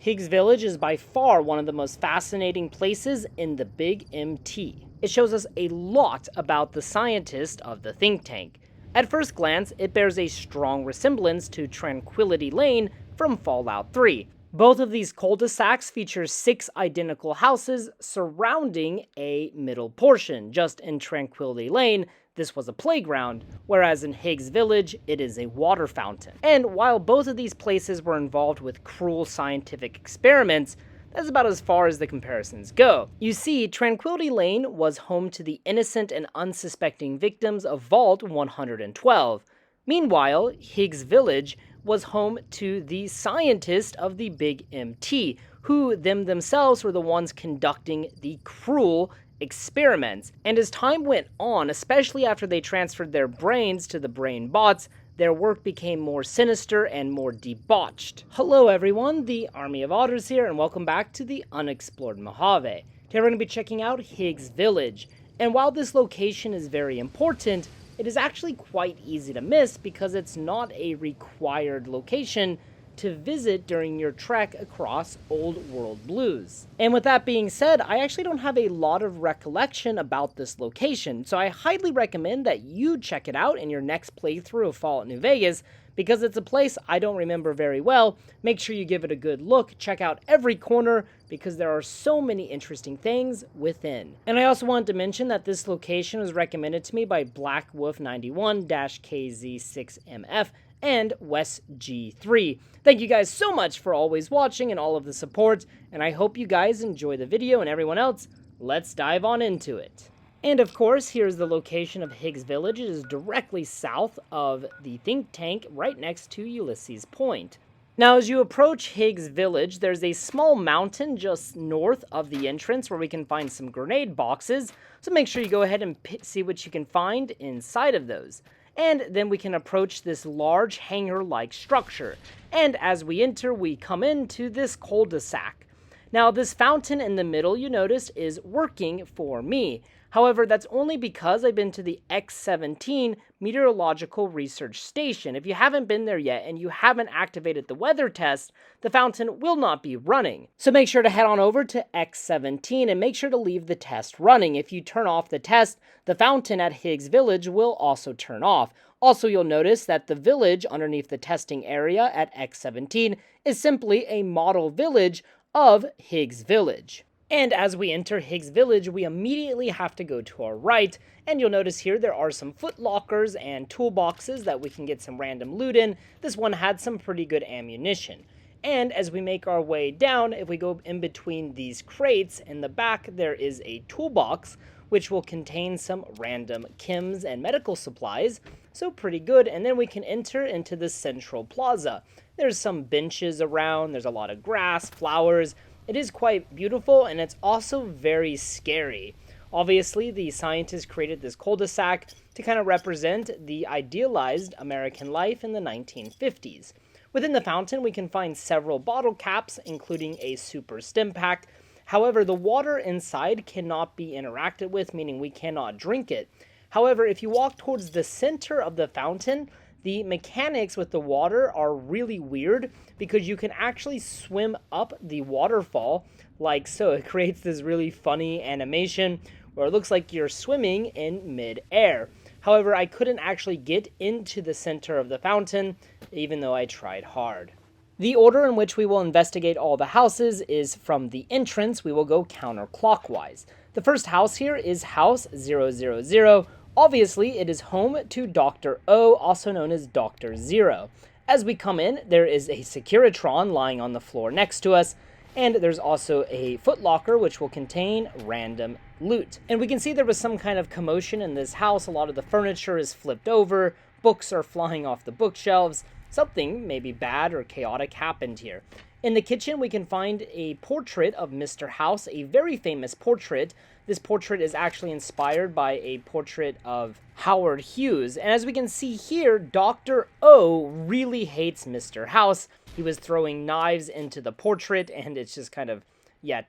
Higgs Village is by far one of the most fascinating places in the Big MT. It shows us a lot about the scientist of the think tank. At first glance, it bears a strong resemblance to Tranquility Lane from Fallout 3. Both of these cul-de-sacs feature 6 identical houses surrounding a middle portion. Just in Tranquility Lane, this was a playground, whereas in Higgs Village, it is a water fountain. And while both of these places were involved with cruel scientific experiments, that's about as far as the comparisons go. You see, Tranquility Lane was home to the innocent and unsuspecting victims of Vault 112. Meanwhile, Higgs Village was home to the scientists of the Big MT, who themselves were the ones conducting the cruel experiments. And as time went on, especially after they transferred their brains to the brain bots, their work became more sinister and more debauched. Hello everyone, the Army of Otters here, and welcome back to the Unexplored Mojave. Today we're going to be checking out Higgs Village. And while this location is very important, it is actually quite easy to miss because it's not a required location to visit during your trek across Old World Blues. And with that being said, I actually don't have a lot of recollection about this location, so I highly recommend that you check it out in your next playthrough of Fallout New Vegas, because it's a place I don't remember very well. Make sure you give it a good look, check out every corner, because there are so many interesting things within. And I also wanted to mention that this location was recommended to me by Black Wolf 91-KZ6MF, and Wes G3. Thank you guys so much for always watching and all of the support, and I hope you guys enjoy the video, and everyone else, let's dive on into it. And of course, here's the location of Higgs Village. It is directly south of the think tank, right next to Ulysses Point. Now, as you approach Higgs Village, there's a small mountain just north of the entrance where we can find some grenade boxes, so make sure you go ahead and see what you can find inside of those. And then we can approach this large hangar-like structure. And as we enter, we come into this cul-de-sac. Now, this fountain in the middle, you notice, is working for me. However, that's only because I've been to the X-17 Meteorological Research Station. If you haven't been there yet and you haven't activated the weather test, the fountain will not be running. So make sure to head on over to X-17 and make sure to leave the test running. If you turn off the test, the fountain at Higgs Village will also turn off. Also, you'll notice that the village underneath the testing area at X-17 is simply a model village of Higgs Village. And as we enter Higgs Village, we immediately have to go to our right, and you'll notice here there are some foot lockers and toolboxes that we can get some random loot in. This one had some pretty good ammunition. And as we make our way down, if we go in between these crates, in the back there is a toolbox, which will contain some random chems and medical supplies, so pretty good. And then we can enter into the central plaza. There's some benches around, there's a lot of grass, flowers. It is quite beautiful, and it's also very scary. Obviously, the scientists created this cul-de-sac to kind of represent the idealized American life in the 1950s. Within the fountain, we can find several bottle caps, including a super stim pack. However, the water inside cannot be interacted with, meaning we cannot drink it. However, if you walk towards the center of the fountain, the mechanics with the water are really weird because you can actually swim up the waterfall like so. It creates this really funny animation where it looks like you're swimming in mid-air. However, I couldn't actually get into the center of the fountain, even though I tried hard. The order in which we will investigate all the houses is from the entrance. We will go counterclockwise. The first house here is House 000. Obviously, it is home to Dr. O, also known as Dr. Zero. As we come in, there is a Securitron lying on the floor next to us, and there's also a footlocker which will contain random loot. And we can see there was some kind of commotion in this house. A lot of the furniture is flipped over, books are flying off the bookshelves. Something maybe bad or chaotic happened here. In the kitchen, we can find a portrait of Mr. House, a very famous portrait. This portrait is actually inspired by a portrait of Howard Hughes. And as we can see here, Dr. O really hates Mr. House. He was throwing knives into the portrait, and it's just kind of,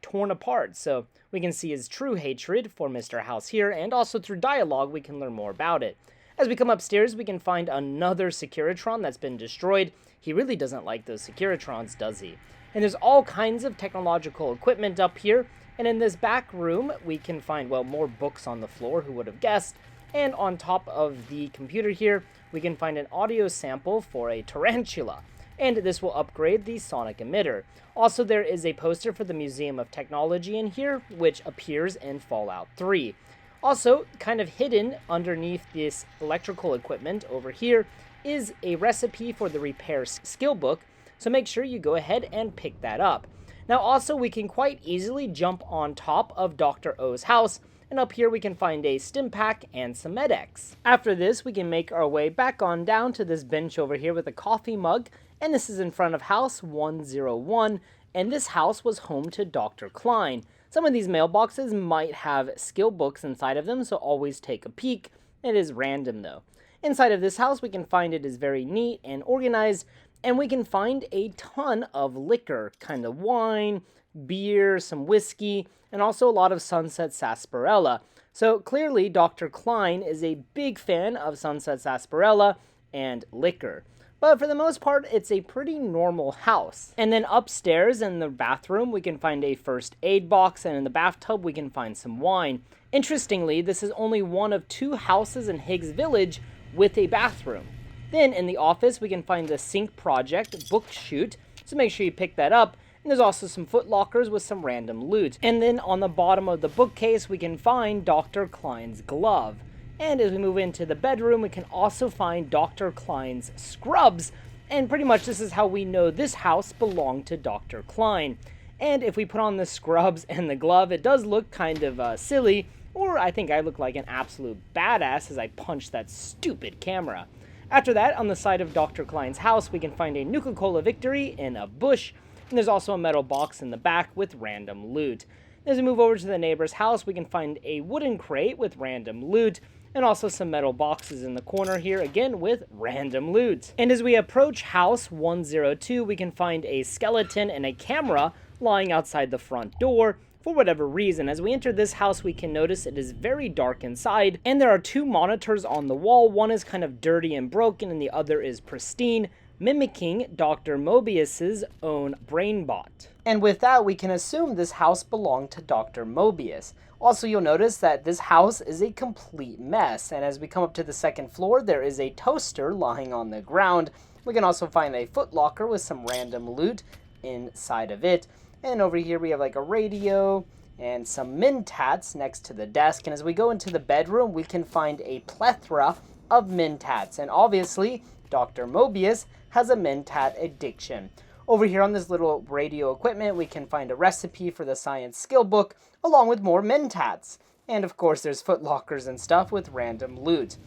torn apart. So we can see his true hatred for Mr. House here, and also through dialogue, we can learn more about it. As we come upstairs, we can find another Securitron that's been destroyed. He really doesn't like those Securitrons, does he? And there's all kinds of technological equipment up here. And in this back room, we can find, well, more books on the floor, who would have guessed. And on top of the computer here, we can find an audio sample for a tarantula. And this will upgrade the sonic emitter. Also, there is a poster for the Museum of Technology in here, which appears in Fallout 3. Also, kind of hidden underneath this electrical equipment over here is a recipe for the repair skill book, so make sure you go ahead and pick that up. Now also, we can quite easily jump on top of Dr. O's house, and up here we can find a stim pack and some med-X. After this, we can make our way back on down to this bench over here with a coffee mug, and this is in front of House 101, and this house was home to Dr. Klein. Some of these mailboxes might have skill books inside of them, so always take a peek. It is random though. Inside of this house, we can find it is very neat and organized, and we can find a ton of liquor, kind of wine, beer, some whiskey, and also a lot of Sunset Sarsaparilla. So clearly, Dr. Klein is a big fan of Sunset Sarsaparilla and liquor. But for the most part, it's a pretty normal house. And then upstairs in the bathroom, we can find a first aid box, and in the bathtub, we can find some wine. Interestingly, this is only one of 2 houses in Higgs Village with a bathroom. Then in the office, we can find the Sync Project book chute, so make sure you pick that up. And there's also some foot lockers with some random loot. And then on the bottom of the bookcase, we can find Dr. Klein's glove. And as we move into the bedroom, we can also find Dr. Klein's scrubs. And pretty much this is how we know this house belonged to Dr. Klein. And if we put on the scrubs and the glove, it does look kind of silly, or I think I look like an absolute badass as I punch that stupid camera. After that, on the side of Dr. Klein's house, we can find a Nuka-Cola Victory in a bush, and there's also a metal box in the back with random loot. As we move over to the neighbor's house, we can find a wooden crate with random loot, and also some metal boxes in the corner here, again with random loot. And as we approach House 102, we can find a skeleton and a camera lying outside the front door. For whatever reason, as we enter this house, we can notice it is very dark inside, and there are 2 monitors on the wall. One is kind of dirty and broken, and the other is pristine, mimicking Dr. Mobius's own BrainBot. And with that, we can assume this house belonged to Dr. Mobius. Also, you'll notice that this house is a complete mess, and as we come up to the 2nd floor, there is a toaster lying on the ground. We can also find a footlocker with some random loot inside of it. And over here we have like a radio and some Mentats next to the desk. And as we go into the bedroom, we can find a plethora of Mentats. And obviously, Dr. Mobius has a Mentat addiction. Over here on this little radio equipment, we can find a recipe for the science skill book, along with more Mentats. And of course, there's footlockers and stuff with random loot.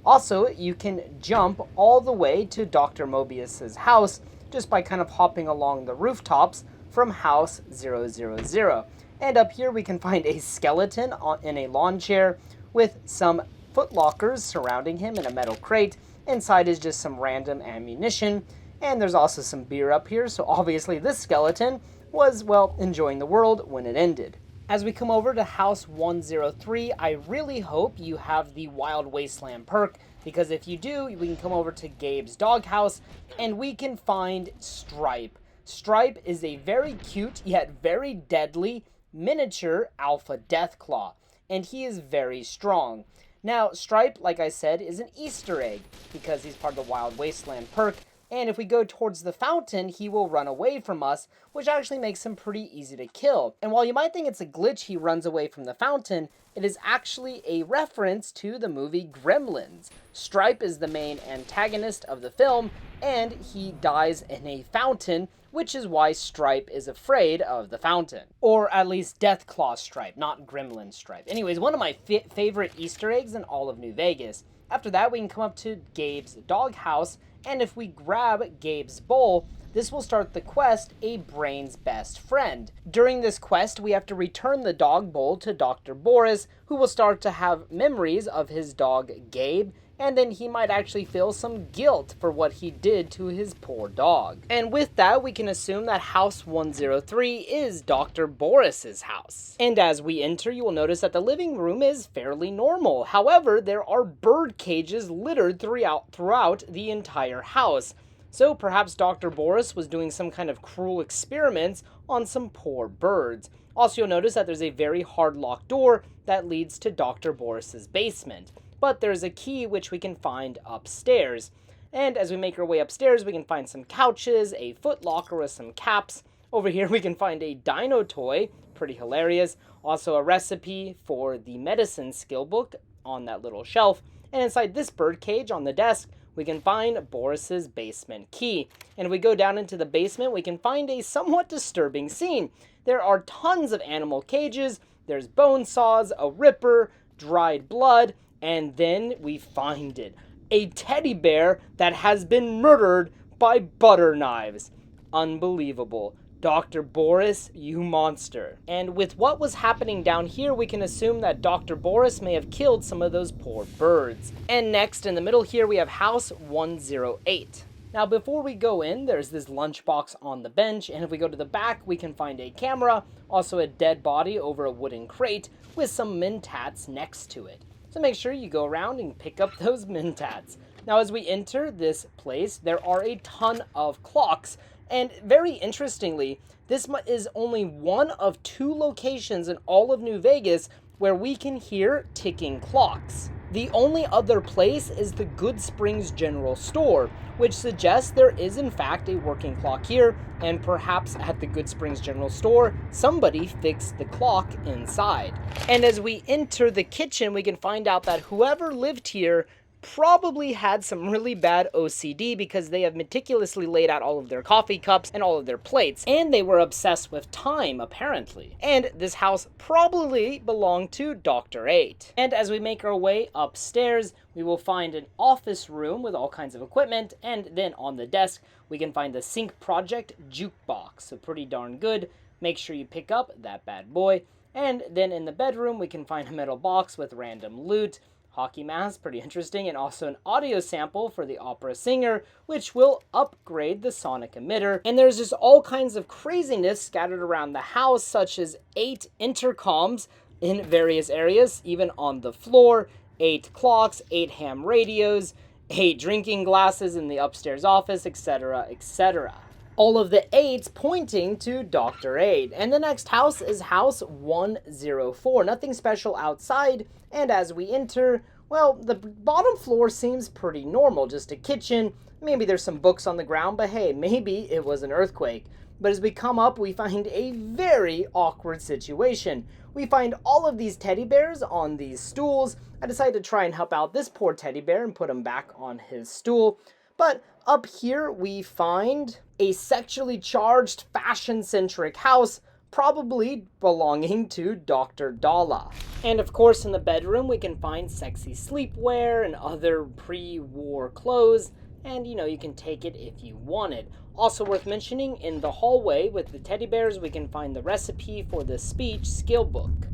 Also, you can jump all the way to Dr. Mobius's house just by kind of hopping along the rooftops from House 000. And up here we can find a skeleton in a lawn chair with some footlockers surrounding him in a metal crate. Inside is just some random ammunition, and there's also some beer up here, so obviously this skeleton was, well, enjoying the world when it ended. As we come over to House 103, I really hope you have the Wild Wasteland perk, because if you do, we can come over to Gabe's doghouse, and we can find Stripe. Stripe is a very cute, yet very deadly, miniature alpha Deathclaw, and he is very strong. Now, Stripe, like I said, is an Easter egg, because he's part of the Wild Wasteland perk, and if we go towards the fountain, he will run away from us, which actually makes him pretty easy to kill. And while you might think it's a glitch he runs away from the fountain, it is actually a reference to the movie Gremlins. Stripe is the main antagonist of the film, and he dies in a fountain, which is why Stripe is afraid of the fountain. Or at least Deathclaw Stripe, not Gremlin Stripe. Anyways, one of my favorite Easter eggs in all of New Vegas. After that, we can come up to Gabe's doghouse, and if we grab Gabe's bowl, this will start the quest, A Brain's Best Friend. During this quest, we have to return the dog bowl to Dr. Boris, who will start to have memories of his dog Gabe, and then he might actually feel some guilt for what he did to his poor dog. And with that, we can assume that House 103 is Dr. Boris's house. And as we enter, you will notice that the living room is fairly normal. However, there are bird cages littered throughout the entire house. So perhaps Dr. Boris was doing some kind of cruel experiments on some poor birds. Also, you'll notice that there's a very hard locked door that leads to Dr. Boris's basement. But there's a key which we can find upstairs. And as we make our way upstairs, we can find some couches, a foot locker with some caps. Over here we can find a dino toy, pretty hilarious. Also a recipe for the medicine skill book on that little shelf. And inside this bird cage on the desk, we can find Boris's basement key. And if we go down into the basement, we can find a somewhat disturbing scene. There are tons of animal cages, there's bone saws, a ripper, dried blood, and then we find it. A teddy bear that has been murdered by butter knives. Unbelievable. Dr. Boris, you monster. And with what was happening down here, we can assume that Dr. Boris may have killed some of those poor birds. And next, in the middle here, we have House 108. Now, before we go in, there's this lunchbox on the bench, and if we go to the back, we can find a camera, also a dead body over a wooden crate with some mentats next to it. So make sure you go around and pick up those mentats. Now, as we enter this place, there are a ton of clocks. And very interestingly, this is only one of 2 locations in all of New Vegas where we can hear ticking clocks. The only other place is the Good Springs General Store, which suggests there is in fact a working clock here, and perhaps at the Good Springs General Store, somebody fixed the clock inside. And as we enter the kitchen, we can find out that whoever lived here probably had some really bad OCD because they have meticulously laid out all of their coffee cups and all of their plates, and they were obsessed with time, apparently. And this house probably belonged to Dr. 8. And as we make our way upstairs, we will find an office room with all kinds of equipment, and then on the desk, we can find the Sync Project jukebox, so pretty darn good. Make sure you pick up that bad boy. And then in the bedroom, we can find a metal box with random loot, hockey mask, pretty interesting, and also an audio sample for the opera singer, which will upgrade the sonic emitter. And there's just all kinds of craziness scattered around the house, such as 8 intercoms in various areas, even on the floor, 8 clocks, 8 ham radios, 8 drinking glasses in the upstairs office, etc., etc. All of the 8s pointing to Dr. 8. And the next house is House 104. Nothing special outside, and as we enter, well, the bottom floor seems pretty normal. Just a kitchen, maybe there's some books on the ground, but hey, maybe it was an earthquake. But as we come up, we find a very awkward situation. We find all of these teddy bears on these stools. I decided to try and help out this poor teddy bear and put him back on his stool. But up here, we find a sexually charged, fashion-centric house, probably belonging to Dr. Dalla. And of course, in the bedroom, we can find sexy sleepwear and other pre-war clothes, and you can take it if you want it. Also worth mentioning, in the hallway with the teddy bears, we can find the recipe for the speech skill book.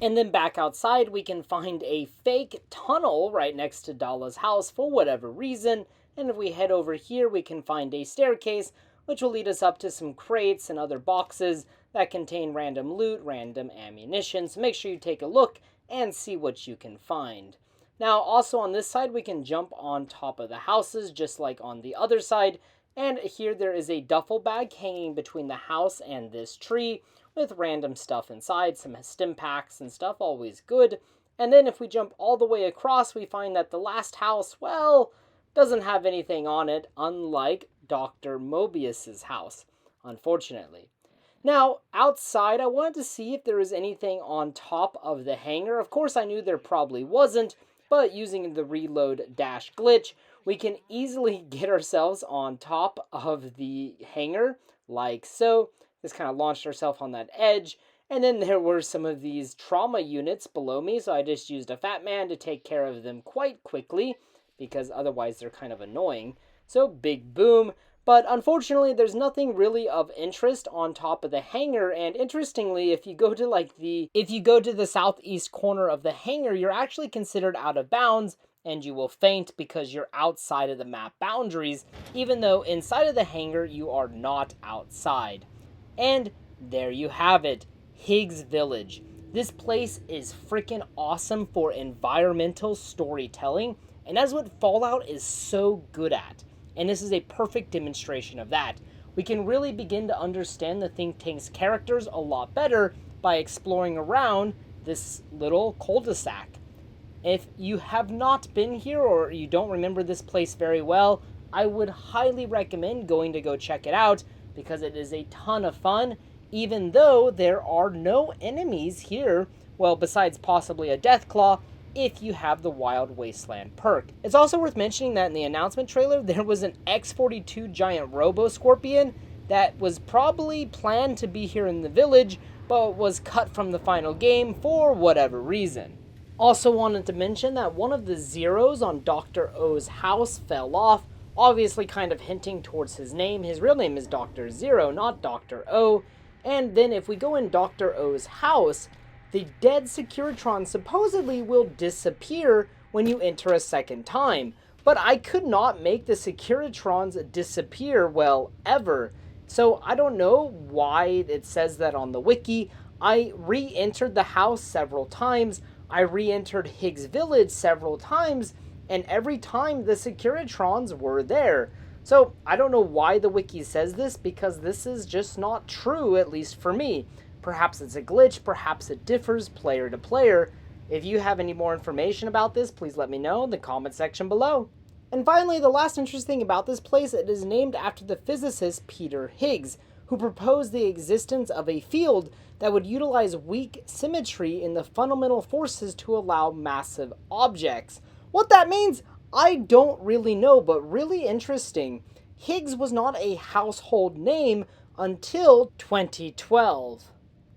And then back outside, we can find a fake tunnel right next to Dalla's house for whatever reason. And if we head over here, we can find a staircase, which will lead us up to some crates and other boxes that contain random loot, random ammunition. So make sure you take a look and see what you can find. Now, also on this side, we can jump on top of the houses, just like on the other side. And here there is a duffel bag hanging between the house and this tree with random stuff inside, some stim packs and stuff, always good. And then if we jump all the way across, we find that the last house, well, doesn't have anything on it, unlike Dr. Mobius's house, unfortunately. Now, outside, I wanted to see if there was anything on top of the hangar. Of course, I knew there probably wasn't, but using the reload dash glitch, we can easily get ourselves on top of the hangar, like so. Just kind of launched ourselves on that edge, and then there were some of these trauma units below me, so I just used a fat man to take care of them quite quickly, because otherwise they're kind of annoying. So big boom. But unfortunately, there's nothing really of interest on top of the hangar. And interestingly, if you go to the southeast corner of the hangar, you're actually considered out of bounds, and you will faint because you're outside of the map boundaries, even though inside of the hangar you are not outside. And there you have it, Higgs Village. This place is freaking awesome for environmental storytelling, and that's what Fallout is so good at. and this is a perfect demonstration of that. We can really begin to understand the think tank's characters a lot better by exploring around this little cul-de-sac. If you have not been here or you don't remember this place very well, I would highly recommend going to go check it out because it is a ton of fun, even though there are no enemies here, well, besides possibly a Deathclaw, if you have the Wild Wasteland perk. It's also worth mentioning that in the announcement trailer, there was an X-42 giant Robo-Scorpion that was probably planned to be here in the village, but was cut from the final game for whatever reason. Also wanted to mention that one of the zeros on Dr. O's house fell off, obviously kind of hinting towards his name. His real name is Dr. Zero, not Dr. O. And then if we go in Dr. O's house, the dead Securitrons supposedly will disappear when you enter a second time. But I could not make the Securitrons disappear, well, ever. So I don't know why it says that on the wiki. I re-entered the house several times. I re-entered Higgs Village several times, and every time the Securitrons were there. So I don't know why the wiki says this, because this is just not true, at least for me. Perhaps it's a glitch, perhaps it differs player to player. If you have any more information about this, please let me know in the comment section below. And finally, the last interesting thing about this place, it is named after the physicist Peter Higgs, who proposed the existence of a field that would utilize weak symmetry in the fundamental forces to allow massive objects. What that means, I don't really know, but really interesting. Higgs was not a household name until 2012.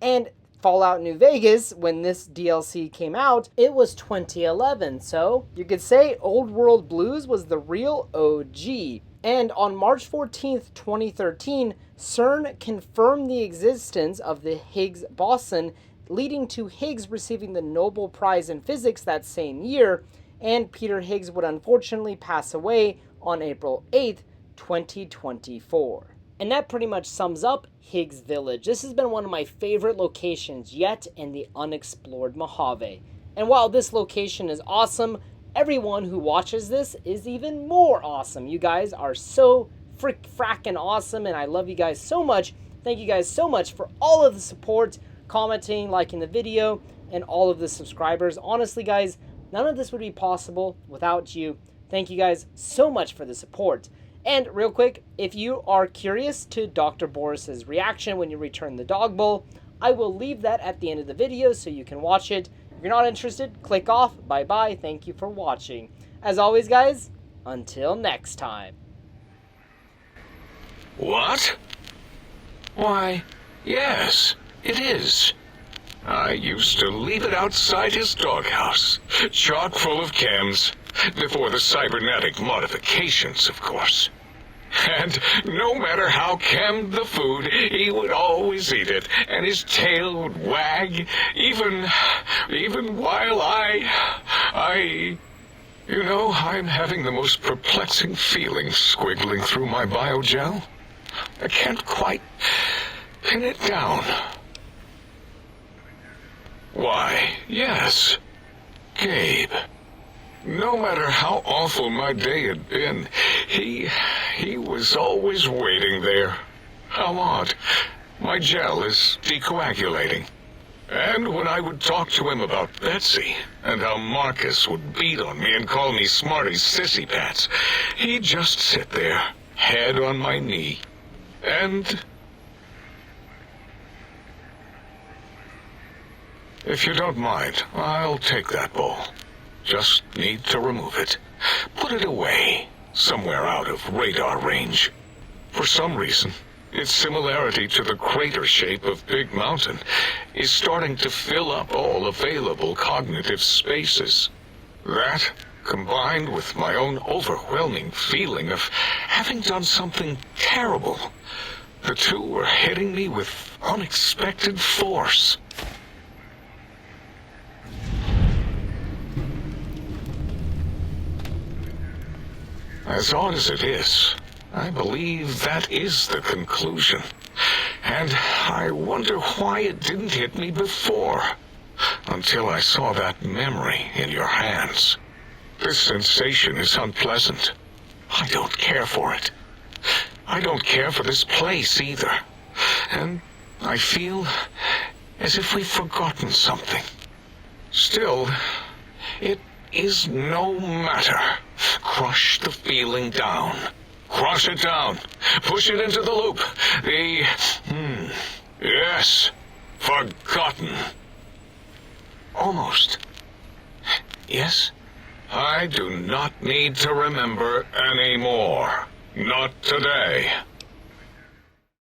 And Fallout New Vegas, when this DLC came out, it was 2011. So you could say Old World Blues was the real OG. And on March 14th, 2013, CERN confirmed the existence of the Higgs boson, leading to Higgs receiving the Nobel Prize in Physics that same year, and Peter Higgs would unfortunately pass away on April 8th, 2024. And that pretty much sums up Higgs Village. This has been one of my favorite locations yet in the Unexplored Mojave. And while this location is awesome, everyone who watches this is even more awesome. You guys are so frackin' awesome, and I love you guys so much. Thank you guys so much for all of the support, commenting, liking the video, and all of the subscribers. Honestly, guys, none of this would be possible without you. Thank you guys so much for the support. And real quick, if you are curious to Dr. Boris's reaction when you return the dog bowl, I will leave that at the end of the video so you can watch it. If you're not interested, click off. Bye-bye. Thank you for watching. As always, guys, until next time. What? Why, yes, it is. I used to leave it outside his doghouse, chock full of chems, before the cybernetic modifications, of course. And no matter how chemmed the food, he would always eat it, and his tail would wag, even while you know, I'm having the most perplexing feeling squiggling through my biogel. I can't quite pin it down. Why, yes, Gabe. No matter how awful my day had been, he was always waiting there. How odd. My gel is decoagulating. And when I would talk to him about Betsy, and how Marcus would beat on me and call me Smarty's sissy pants, he'd just sit there, head on my knee, and... If you don't mind, I'll take that bowl. Just need to remove it. Put it away, somewhere out of radar range. For some reason, its similarity to the crater shape of Big Mountain is starting to fill up all available cognitive spaces. That, combined with my own overwhelming feeling of having done something terrible, the two were hitting me with unexpected force. As odd as it is, I believe that is the conclusion. And I wonder why it didn't hit me before, until I saw that memory in your hands. This sensation is unpleasant, I don't care for it. I don't care for this place either. And I feel as if we've forgotten something. Still, it is no matter. Crush the feeling down. Crush it down. Push it into the loop. Yes, forgotten. Almost. Yes, I do not need to remember anymore. Not today.